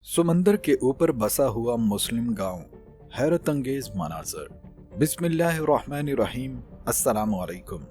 समंदर के ऊपर बसा हुआ मुस्लिम गांव, हैरत अंगेज मनाजर। बिस्मिल्लाहिर्रहमानिर्रहीम। अस्सलाम वालेकुम।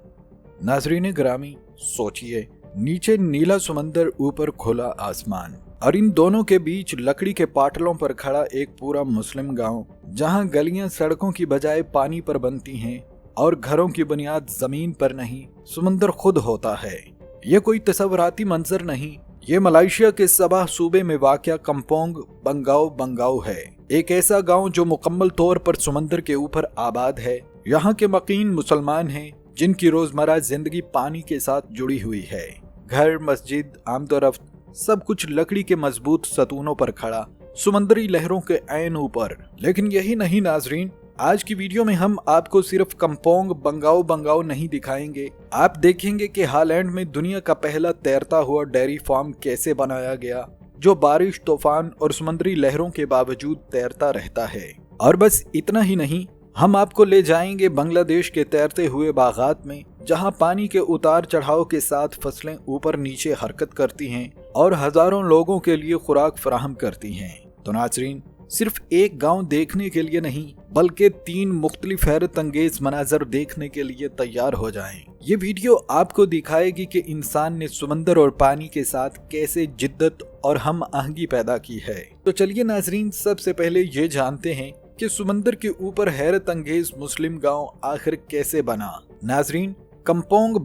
नाजरीन ग्रामी, सोचिए, नीचे नीला समंदर, ऊपर खुला आसमान, और इन दोनों के बीच लकड़ी के पाटलों पर खड़ा एक पूरा मुस्लिम गांव, जहां गलियां सड़कों की बजाय पानी पर बनती हैं और घरों की बुनियाद जमीन पर नहीं, समंदर खुद होता है। ये कोई तस्वुराती मंजर नहीं, ये मलेशिया के सबा सूबे में वाक़या कम्पोंग बंगाओ है। एक ऐसा गांव जो मुकम्मल तौर पर समंदर के ऊपर आबाद है। यहाँ के मकीन मुसलमान हैं, जिनकी रोजमर्रा जिंदगी पानी के साथ जुड़ी हुई है। घर, मस्जिद, आमदोरफ्त, सब कुछ लकड़ी के मजबूत सतूनों पर खड़ा, समंदरी लहरों के ऐन ऊपर। लेकिन यही नहीं नाजरीन, आज की वीडियो में हम आपको सिर्फ कम्पोंग बंगाओ नहीं दिखाएंगे। आप देखेंगे कि हालैंड में दुनिया का पहला तैरता हुआ डेयरी फार्म कैसे बनाया गया, जो बारिश, तूफान और समुद्री लहरों के बावजूद तैरता रहता है। और बस इतना ही नहीं, हम आपको ले जाएंगे बांग्लादेश के तैरते हुए बागात में, जहां पानी के उतार चढ़ाव के साथ फसलें ऊपर नीचे हरकत करती हैं और हजारों लोगों के लिए खुराक फराहम करती हैं। तो नाज़रीन, सिर्फ एक गांव देखने के लिए नहीं, बल्कि 3 मुख्तलिफ हैरत अंगेज मनाजर देखने के लिए तैयार हो जाएं। ये वीडियो आपको दिखाएगी कि इंसान ने समंदर और पानी के साथ कैसे जिद्दत और हम आहंगी पैदा की है। तो चलिए नाजरीन, सबसे पहले ये जानते हैं कि समंदर के ऊपर हैरत अंगेज मुस्लिम गांव आखिर कैसे बना। नाजरीन, कम्पोंग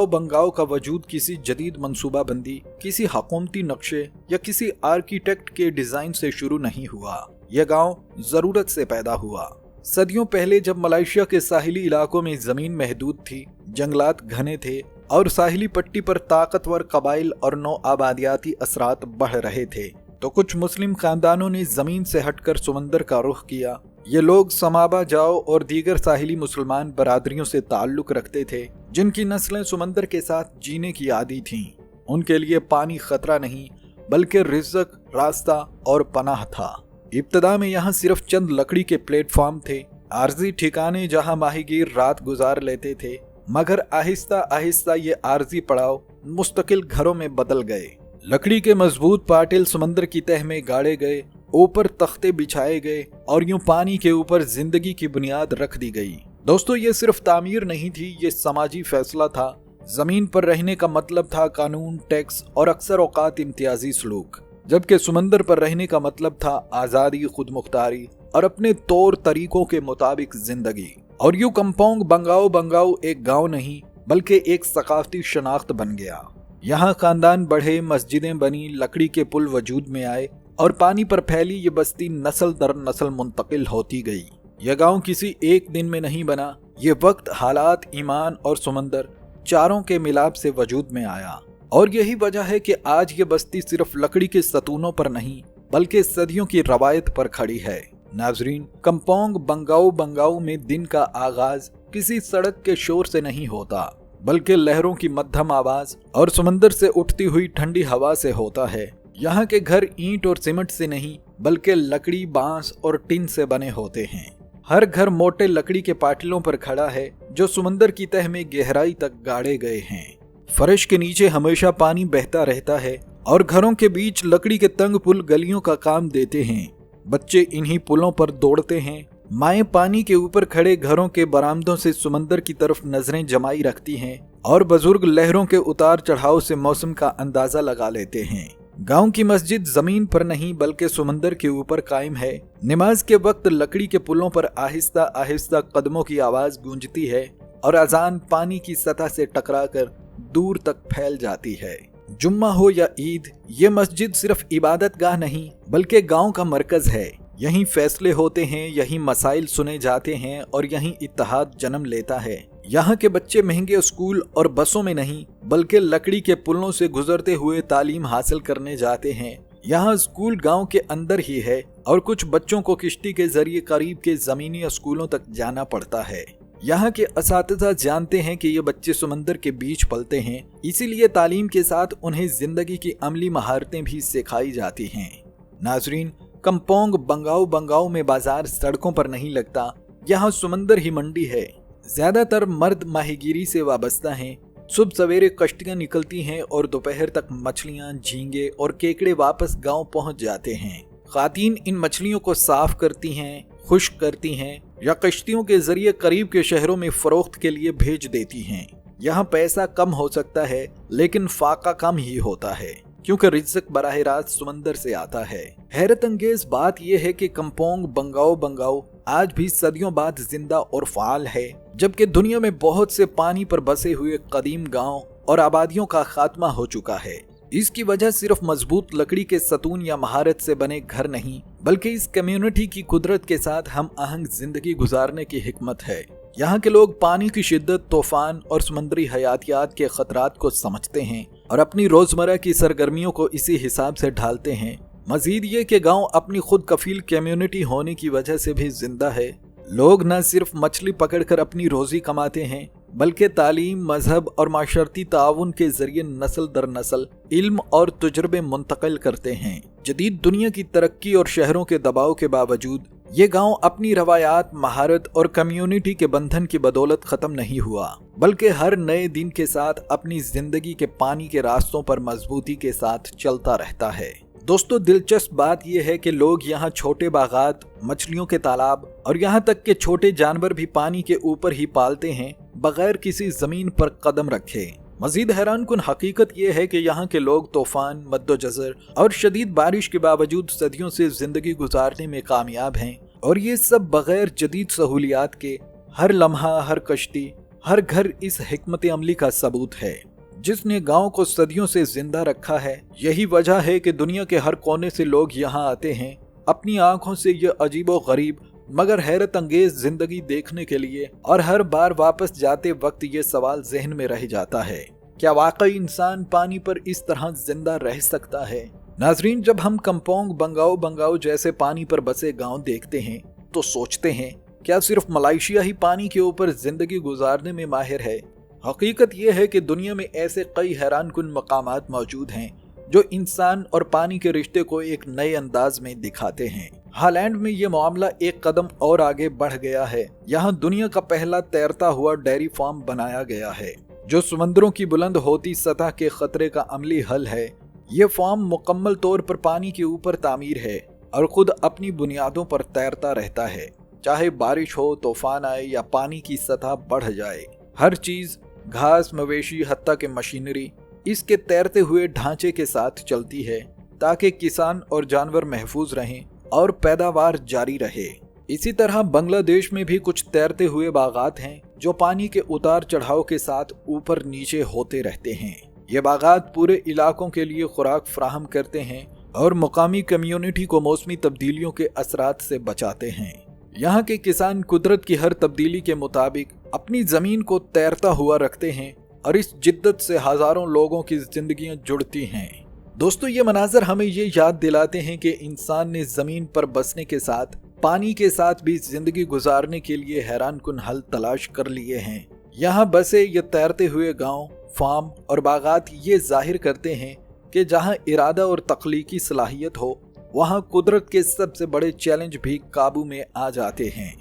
बंगाओ का वजूद किसी जदीद मंसूबाबंदी, किसी हुकूमती नक्शे या किसी आर्किटेक्ट के डिजाइन से शुरू नहीं हुआ। यह गांव जरूरत से पैदा हुआ। सदियों पहले जब मलेशिया के साहिली इलाकों में जमीन महदूद थी, जंगलात घने थे और साहिली पट्टी पर ताकतवर कबाइल और नौ आबादियाती असरात बढ़ रहे थे, तो कुछ मुस्लिम खानदानों ने जमीन से हटकर समंदर का रुख किया। ये लोग समाबा जाओ और दीगर साहिली मुसलमान बरादरियों से ताल्लुक रखते थे, जिनकी नस्लें समंदर के साथ जीने की आदी थीं। उनके लिए पानी खतरा नहीं, बल्कि रिज़्क, रास्ता और पनाह था। इब्तदा में यहाँ सिर्फ चंद लकड़ी के प्लेटफॉर्म थे, आर्जी ठिकाने जहाँ माहीगीर रात गुजार लेते थे। मगर आहिस्ता आहिस्ता ये आर्जी पड़ाव मुस्तकिल घरों में बदल गए। लकड़ी के मजबूत पाटिल समंदर की तह में गाड़े गए, ऊपर तख्ते बिछाए गए और यूं पानी के ऊपर जिंदगी की बुनियाद रख दी गई। दोस्तों, ये सिर्फ तामीर नहीं थी, ये समाजी फैसला था। जमीन पर रहने का मतलब था कानून, टैक्स और अक्सर औकात इम्तियाजी सलूक, जबकि समंदर पर रहने का मतलब था आज़ादी, खुद मुख्तारी और अपने तौर तरीकों के मुताबिक जिंदगी। और यूं कम्पोंग बंगाओ एक गाँव नहीं, बल्कि एक सकाफती शनाख्त बन गया। यहाँ खानदान बढ़े, मस्जिदें बनी, लकड़ी के पुल वजूद में आए और पानी पर फैली ये बस्ती नस्ल दर नस्ल मुंतकिल होती गई। यह गांव किसी एक दिन में नहीं बना, ये वक्त, हालात, ईमान और समंदर चारों के मिलाप से वजूद में आया। और यही वजह है कि आज ये बस्ती सिर्फ लकड़ी के सतूनों पर नहीं, बल्कि सदियों की रवायत पर खड़ी है। नाजरीन, कम्पोंग बंगाओ में दिन का आगाज किसी सड़क के शोर से नहीं होता, बल्कि लहरों की मध्यम आवाज और समंदर से उठती हुई ठंडी हवा से होता है। यहाँ के घर ईंट और सीमेंट से नहीं, बल्कि लकड़ी, बांस और टिन से बने होते हैं। हर घर मोटे लकड़ी के पाटिलों पर खड़ा है, जो समंदर की तह में गहराई तक गाड़े गए हैं। फर्श के नीचे हमेशा पानी बहता रहता है और घरों के बीच लकड़ी के तंग पुल गलियों का काम देते हैं। बच्चे इन्हीं पुलों पर दौड़ते हैं। माएँ पानी के ऊपर खड़े घरों के बरामदों से समंदर की तरफ नजरें जमाई रखती हैं और बुजुर्ग लहरों के उतार चढ़ाव से मौसम का अंदाजा लगा लेते हैं। गांव की मस्जिद जमीन पर नहीं, बल्कि समंदर के ऊपर कायम है। नमाज के वक्त लकड़ी के पुलों पर आहिस्ता आहिस्ता कदमों की आवाज गूंजती है और अजान पानी की सतह से टकराकर दूर तक फैल जाती है। जुम्मा हो या ईद, ये मस्जिद सिर्फ इबादत गाह नहीं, बल्कि गांव का मरकज है। यहीं फैसले होते हैं, यहीं मसाइल सुने जाते हैं और यहीं इत्तेहाद जन्म लेता है। यहाँ के बच्चे महंगे स्कूल और बसों में नहीं, बल्कि लकड़ी के पुलों से गुजरते हुए तालीम हासिल करने जाते हैं। यहाँ स्कूल गांव के अंदर ही है और कुछ बच्चों को किश्ती के जरिए करीब के जमीनी स्कूलों तक जाना पड़ता है। यहाँ के असातिज़ा जानते हैं कि ये बच्चे समंदर के बीच पलते हैं, इसीलिए तालीम के साथ उन्हें जिंदगी की अमली महारतें भी सिखाई जाती हैं। नाजरीन, कम्पोंग बंगाओ में बाजार सड़कों पर नहीं लगता, यहाँ समंदर ही मंडी है। ज्यादातर मर्द माहीगीरी से वाबस्ता हैं। सुबह सवेरे कश्तियां निकलती हैं और दोपहर तक मछलियां, झींगे और केकड़े वापस गांव पहुंच जाते हैं। खातीन इन मछलियों को साफ करती हैं, खुश्क करती हैं या कश्तियों के जरिए करीब के शहरों में फरोख्त के लिए भेज देती हैं। यहाँ पैसा कम हो सकता है लेकिन फाका कम ही होता है, क्योंकि रिज़्क बराह रास्त समंदर से आता है। हैरत अंगेज बात यह है कि कम्पोंग बंगाओ आज भी सदियों बाद जिंदा और फाल है, जबकि दुनिया में बहुत से पानी पर बसे हुए कदीम गांव और आबादियों का खात्मा हो चुका है। इसकी वजह सिर्फ मजबूत लकड़ी के सतून या महारत से बने घर नहीं, बल्कि इस कम्युनिटी की कुदरत के साथ हम आहंग जिंदगी गुजारने की हिकमत है। यहाँ के लोग पानी की शिद्दत, तूफान और समुद्री हयातियात के खतरात को समझते हैं और अपनी रोजमर्रा की सरगर्मियों को इसी हिसाब से ढालते हैं। मजीद ये कि गांव अपनी खुद कफील कम्युनिटी होने की वजह से भी जिंदा है। लोग न सिर्फ मछली पकड़कर अपनी रोजी कमाते हैं, बल्कि तालीम, मजहब और माशरती ताउन के जरिए नस्ल दर नस्ल इल्म और तजुर्बे मुंतकिल करते हैं। जदीद दुनिया की तरक्की और शहरों के दबाव के बावजूद ये गांव अपनी रवायात, महारत और कम्युनिटी के बंधन की बदौलत खत्म नहीं हुआ, बल्कि हर नए दिन के साथ अपनी जिंदगी के पानी के रास्तों पर मजबूती के साथ चलता रहता है। दोस्तों, दिलचस्प बात यह है कि लोग यहाँ छोटे बागात, मछलियों के तालाब और यहाँ तक के छोटे जानवर भी पानी के ऊपर ही पालते हैं, बगैर किसी जमीन पर कदम रखे। मजीद हैरानकुन हकीकत यह है कि यहाँ के लोग तूफान, मद्दोजज़र और शदीद बारिश के बावजूद सदियों से जिंदगी गुजारने में कामयाब हैं, और ये सब बगैर जदीद सहूलियात के। हर लम्हा, हर कश्ती, हर घर इस हिकमत अमली का सबूत है जिसने गांव को सदियों से जिंदा रखा है। यही वजह है कि दुनिया के हर कोने से लोग यहाँ आते हैं अपनी आंखों से ये अजीबो गरीब मगर हैरत अंगेज जिंदगी देखने के लिए, और हर बार वापस जाते वक्त ये सवाल जहन में रह जाता है, क्या वाकई इंसान पानी पर इस तरह जिंदा रह सकता है? नाजरीन, जब हम कम्पोंग बंगाओ जैसे पानी पर बसे गांव देखते हैं तो सोचते हैं, क्या सिर्फ मलेशिया ही पानी के ऊपर जिंदगी गुजारने में माहिर है? हकीकत यह है कि दुनिया में ऐसे कई हैरानकुन मकामात मौजूद हैं जो इंसान और पानी के रिश्ते को एक नए अंदाज में दिखाते हैं। हॉलैंड में ये मामला एक कदम और आगे बढ़ गया है। यहाँ दुनिया का पहला तैरता हुआ डेयरी फार्म बनाया गया है, जो समंदरों की बुलंद होती सतह के खतरे का अमली हल है। ये फार्म मुकम्मल तौर पर पानी के ऊपर तामीर है और खुद अपनी बुनियादों पर तैरता रहता है, चाहे बारिश हो, तूफान आए या पानी की सतह बढ़ जाए। हर चीज, घास, मवेशी, हत्ता के मशीनरी इसके तैरते हुए ढांचे के साथ चलती है ताकि किसान और जानवर महफूज रहें और पैदावार जारी रहे। इसी तरह बांग्लादेश में भी कुछ तैरते हुए बागात हैं जो पानी के उतार चढ़ाव के साथ ऊपर नीचे होते रहते हैं। ये बागात पूरे इलाकों के लिए खुराक फराहम करते हैं और मुकामी कम्युनिटी को मौसमी तब्दीलियों के असरात से बचाते हैं। यहाँ के किसान कुदरत की हर तब्दीली के मुताबिक अपनी जमीन को तैरता हुआ रखते हैं और इस जिद्दत से हजारों लोगों की जिंदगियां जुड़ती हैं। दोस्तों, ये मनाजर हमें ये याद दिलाते हैं कि इंसान ने जमीन पर बसने के साथ पानी के साथ भी जिंदगी गुजारने के लिए हैरानकुन हल तलाश कर लिए हैं। यहाँ बसे ये तैरते हुए गांव, फार्म और बागात ये जाहिर करते हैं कि जहाँ इरादा और तख्लीकी सलाहियत हो, वहाँ कुदरत के सबसे बड़े चैलेंज भी काबू में आ जाते हैं।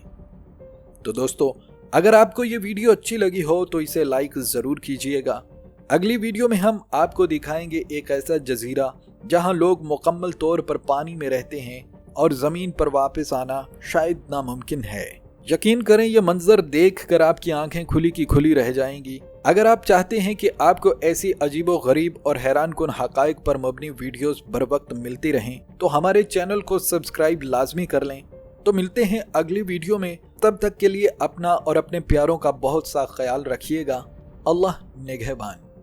तो दोस्तों, अगर आपको ये वीडियो अच्छी लगी हो तो इसे लाइक जरूर कीजिएगा। अगली वीडियो में हम आपको दिखाएंगे एक ऐसा जजीरा जहां लोग मुकम्मल तौर पर पानी में रहते हैं और जमीन पर वापस आना शायद नामुमकिन है। यकीन करें, यह मंजर देखकर आपकी आंखें खुली की खुली रह जाएंगी। अगर आप चाहते हैं कि आपको ऐसी अजीबो गरीब और हैरानकुन हकाइक पर मबनी वीडियोस बर वक्त मिलती रहें तो हमारे चैनल को सब्सक्राइब लाजमी कर लें। तो मिलते हैं अगली वीडियो में, तब तक के लिए अपना और अपने प्यारों का बहुत सा ख्याल रखिएगा। अल्लाह निगहबान।